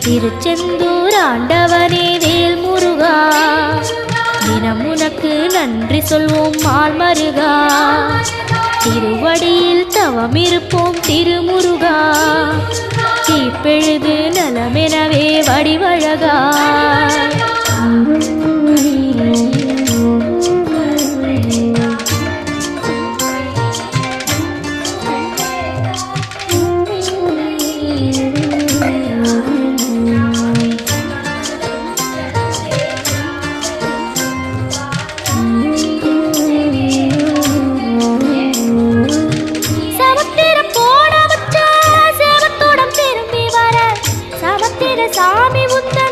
திருச்செந்தூர் ஆண்டவனே வேல் முருகா, தினம் உனக்கு நன்றி சொல்வோம் மால் மருகா. திருவடியில் தவம் இருப்போம் திருமுருகா, தீப்பெழுது நலமெனவே வடிவழகா. சாமி உந்த